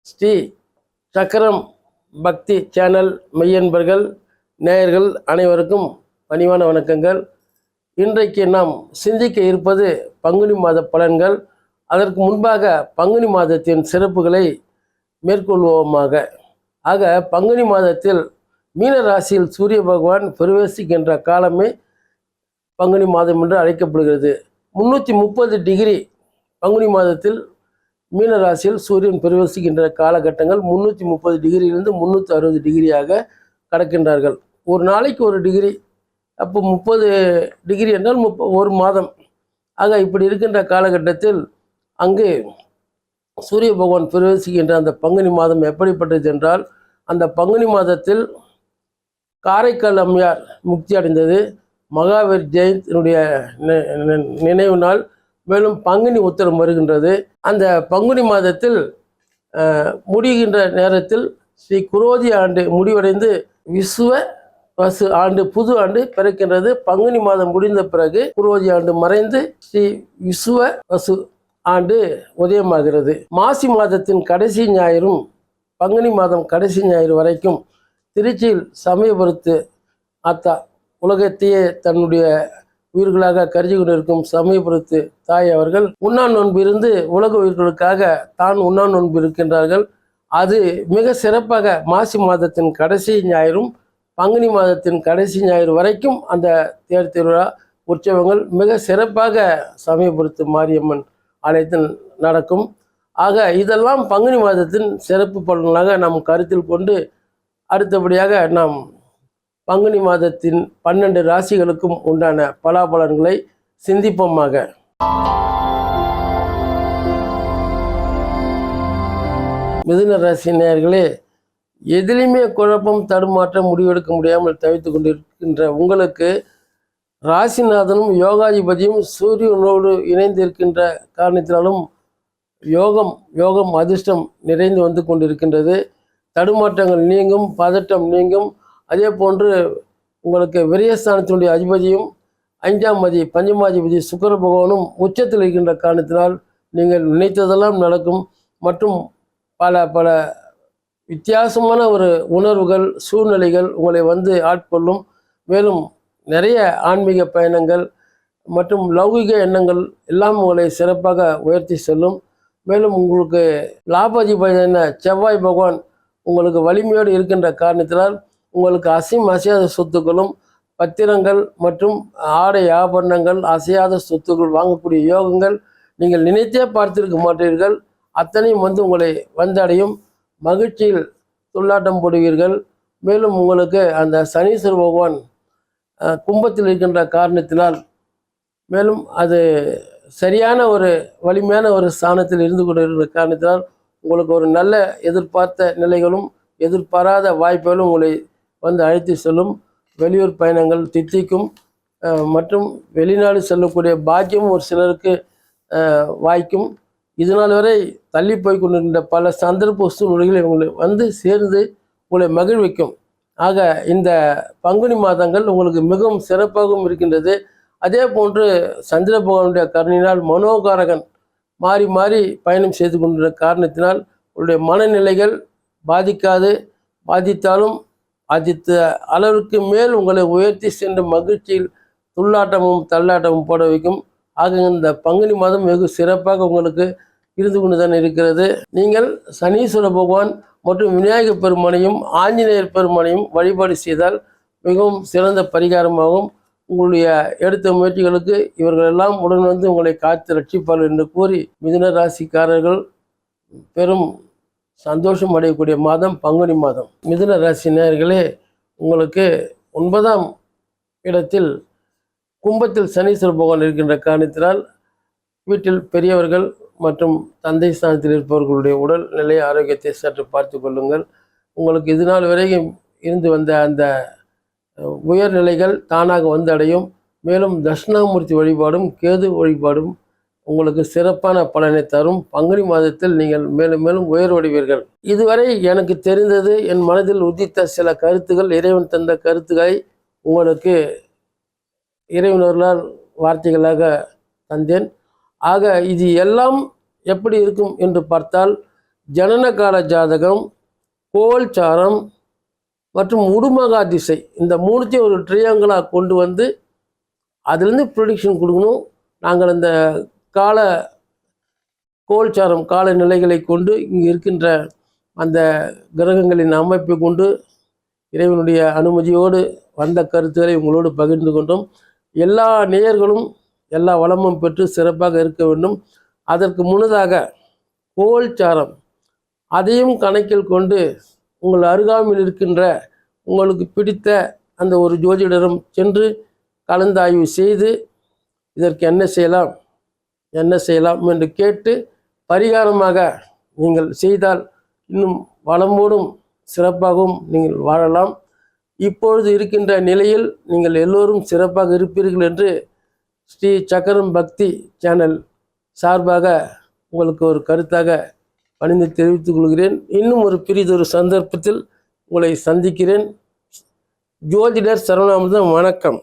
ஸ்ரீ சக்கரம் பக்தி சேனல் மெய்யன்பர்கள் நேயர்கள் அனைவருக்கும் பணிவான வணக்கங்கள். இன்றைக்கு நாம் சிந்திக்க இருப்பது பங்குனி மாத பலன்கள். அதற்கு முன்பாக பங்குனி மாதத்தின் சிறப்புகளை மேற்கொள்வோமாக. ஆக பங்குனி மாதத்தில் மீன ராசியில் சூரிய பகவான் பிரவேசிக்கின்ற காலமே பங்குனி மாதம் என்று அழைக்கப்படுகிறது. 330 டிகிரி பங்குனி மாதத்தில் மீன ராசியில் சூரியன் பிரவேசிக்கின்ற காலகட்டங்கள் 330 டிகிரியிலிருந்து 360 டிகிரியாக கடக்கின்றார்கள். ஒரு நாளைக்கு ஒரு டிகிரி, அப்போ 30 டிகிரி என்றால் ஒரு மாதம். ஆக இப்படி இருக்கின்ற காலகட்டத்தில் அங்கு சூரிய பகவான் பிரவேசிக்கின்ற அந்த பங்குனி மாதம் எப்படிப்பட்டது என்றால், அந்த பங்குனி மாதத்தில் காரைக்கால் அம்மையார் முக்தி அடைந்தது. மகாவீர் ஜெயந்தினுடைய நினைவு நாள். மேலும் பங்குனி உத்திரம் வருகின்றது. அந்த பங்குனி மாதத்தில் முடிகின்ற நேரத்தில் ஸ்ரீ குரோதி ஆண்டு முடிவடைந்து விசுவ வசு ஆண்டு புது ஆண்டு பிறக்கின்றது. பங்குனி மாதம் முடிந்த பிறகு குரோதி ஆண்டு மறைந்து ஸ்ரீ விசுவ வசு ஆண்டு உதயமாகிறது. மாசி மாதத்தின் கடைசி ஞாயிறும் பங்குனி மாதம் கடைசி ஞாயிறு வரைக்கும் திருச்சியில் சமயபுரத்து ஆத்தா, உலகத்தையே தன்னுடைய உயிர்களாக கருதி கொண்டிருக்கும் சமயபுரத்து தாய் அவர்கள் உண்ணா நோன்பு இருந்து உலக உயிர்களுக்காக தான் உண்ணா நோன்பு இருக்கின்றார்கள். அது மிக சிறப்பாக மாசி மாதத்தின் கடைசி ஞாயிறும் பங்குனி மாதத்தின் கடைசி ஞாயிறு வரைக்கும் அந்த தேர் திருவிழா உற்சவங்கள் மிக சிறப்பாக சமயபுரத்து மாரியம்மன் ஆலயத்தில் நடக்கும். ஆக இதெல்லாம் பங்குனி மாதத்தின் சிறப்பு பலன்களாக நாம் கருத்தில் கொண்டு அடுத்தபடியாக நாம் பங்குனி மாதத்தின் 12 ராசிகளுக்கும் உண்டான பலாபலன்களை சிந்திப்போமாக. மிதுன ராசி நேயர்களே, எதிலுமே குழப்பம் தடுமாற்றம் முடிவெடுக்க முடியாமல் தவித்து கொண்டிருக்கின்ற உங்களுக்கு ராசிநாதனும் யோகாதிபதியும் சூரியனோடு இணைந்து இருக்கின்ற காரணத்தினாலும் யோகம் அதிர்ஷ்டம் நிறைந்து வந்து கொண்டிருக்கின்றது. தடுமாற்றங்கள் நீங்கும், பதட்டம் நீங்கும். அதே போன்று உங்களுக்கு விரயஸ்தானத்தினுடைய அதிபதியும் 5ஆம் அதிபதி பஞ்சமாதிபதி சுக்கிர பகவானும் உச்சத்தில் இருக்கின்ற காரணத்தினால் நீங்கள் நினைத்ததெல்லாம் நடக்கும். மற்றும் பல வித்தியாசமான ஒரு உணர்வுகள் சூழ்நிலைகள் உங்களை வந்து ஆட்கொள்ளும். மேலும் நிறைய ஆன்மீக பயணங்கள் மற்றும் லௌகிக எண்ணங்கள் எல்லாம் உங்களை சிறப்பாக உயர்த்தி செல்லும். மேலும் உங்களுக்கு லாபாதிபதியான செவ்வாய் பகவான் உங்களுக்கு வலிமையோடு இருக்கின்ற காரணத்தினால் உங்களுக்கு அசையாத சொத்துக்களும் பத்திரங்கள் மற்றும் ஆடை ஆபரணங்கள் அசையாத சொத்துக்கள் வாங்கக்கூடிய யோகங்கள் நீங்கள் நினைத்தே பார்த்திருக்க மாட்டீர்கள். அத்தனையும் வந்து உங்களை வந்தடையும். மகிழ்ச்சியில் துள்ளாட்டம் போடுவீர்கள். மேலும் உங்களுக்கு அந்த சனீஸ்வர பகவான் கும்பத்தில் இருக்கின்ற காரணத்தினால் மேலும் அது சரியான ஒரு வலிமையான ஒரு ஸ்தானத்தில் இருந்து கொண்டிருக்கிற காரணத்தினால் உங்களுக்கு ஒரு நல்ல எதிர்பார்த்த நிலைகளும் எதிர்பாராத வாய்ப்புகளும் உங்களை வந்து அழைத்து செல்லும். வெளியூர் பயணங்கள் தித்திக்கும். மற்றும் வெளிநாடு செல்லக்கூடிய பாக்கியம் ஒரு சிலருக்கு வாய்க்கும். இதனால் வரை தள்ளி போய் கொண்டிருந்த பல சந்தர்ப்ப சூழ்நிலைகளை உங்களை வந்து சேர்ந்து உங்களை மகிழ்விக்கும். ஆக இந்த பங்குனி மாதங்கள் உங்களுக்கு மிகவும் சிறப்பாகவும் இருக்கின்றது. அதே போன்று சந்திர பகவானுடைய கருணையினால் மனோகாரகன் மாறி மாறி பயணம் செய்து கொண்டிருந்த காரணத்தினால் உங்களுடைய மனநிலைகள் பாதித்தாலும் பாதித்த அளவுக்கு மேல் உங்களை உயர்த்தி சென்ற மகிழ்ச்சியில் துள்ளாட்டமும் தள்ளாட்டமும் போட வைக்கும். ஆக இந்த பங்குனி மாதம் வெகு சிறப்பாக உங்களுக்கு இருந்து கொண்டு தான் இருக்கிறது. நீங்கள் சனீஸ்வர பகவான் மற்றும் விநாயகர் பெருமானையும் ஆஞ்சநேயர் பெருமானையும் வழிபாடு செய்தால் மிகவும் சிறந்த பரிகாரமாகும். உங்களுடைய எடுத்த முயற்சிகளுக்கு இவர்களெல்லாம் உடன் வந்து உங்களை காத்து ரட்சிப்பார்கள் என்று கூறி மிதுன ராசிக்காரர்கள் பெரும் சந்தோஷம் அடையக்கூடிய மாதம் பங்குனி மாதம். மிதுன ராசி நேயர்களே, உங்களுக்கு 9ஆம் இடத்தில் கும்பத்தில் சனீஸ்வர பகவான் இருக்கின்ற காரணத்தினால் வீட்டில் பெரியவர்கள் மற்றும் தந்தை ஸ்தானத்தில் இருப்பவர்களுடைய உடல் நிலை ஆரோக்கியத்தை சற்று பார்த்து கொள்ளுங்கள். உங்களுக்கு இது நாள் வரைக்கும் இருந்து வந்த அந்த உயர்நிலைகள் தானாக வந்து அடையும். மேலும் தட்சிணாமூர்த்தி வழிபாடும் கேது வழிபாடும் உங்களுக்கு சிறப்பான பலனை தரும். பங்குனி மாதத்தில் நீங்கள் மேலும் மேலும் உயர்வடைவீர்கள். இதுவரை எனக்கு தெரிந்தது என் மனதில் உதித்த சில கருத்துக்கள், இறைவன் தந்த கருத்துக்களை உங்களுக்கு இறைவனர்களால் வார்த்தைகளாக தந்தேன். ஆக இது எல்லாம் எப்படி இருக்கும் என்று பார்த்தால், ஜனனகால ஜாதகம், கோல்சாரம் மற்றும் உடுமகா திசை, இந்த மூணுத்தையும் ஒரு ட்ரையாங்கிளாக கொண்டு வந்து அதுலேருந்து ப்ரொடிக்ஷன் கொடுக்கணும். நாங்கள் அந்த கால கோல்சாரம் கால நிலைகளை கொண்டு இங்கே இருக்கின்ற அந்த கிரகங்களின் அமைப்பை கொண்டு இறைவனுடைய அனுமதியோடு வந்த கருத்துக்களை உங்களோடு பகிர்ந்து கொண்டோம். எல்லா நேயர்களும் எல்லா வளமும் பெற்று சிறப்பாக இருக்க வேண்டும். அதற்கு முன்னதாக கோல்சாரம் அதையும் கணக்கில் கொண்டு உங்கள் அருகாமையில் இருக்கின்ற உங்களுக்கு பிடித்த அந்த ஒரு ஜோதிடரும் சென்று கலந்தாய்வு செய்து இதற்கு என்ன செய்யலாம் என்று கேட்டு பரிகாரமாக நீங்கள் செய்தால் இன்னும் வளமோடும் சிறப்பாகவும் நீங்கள் வாழலாம். இப்பொழுது இருக்கின்ற நிலையில் நீங்கள் எல்லோரும் சிறப்பாக இருப்பீர்கள் என்று ஸ்ரீ சக்கரம் பக்தி சேனல் சார்பாக உங்களுக்கு ஒரு கருத்தாக பணிந்து தெரிவித்துக் கொள்கிறேன். இன்னும் ஒரு பிரிதொரு சந்தர்ப்பத்தில் உங்களை சந்திக்கிறேன். ஜோதிடர் சரவணாமிர்தம். வணக்கம்.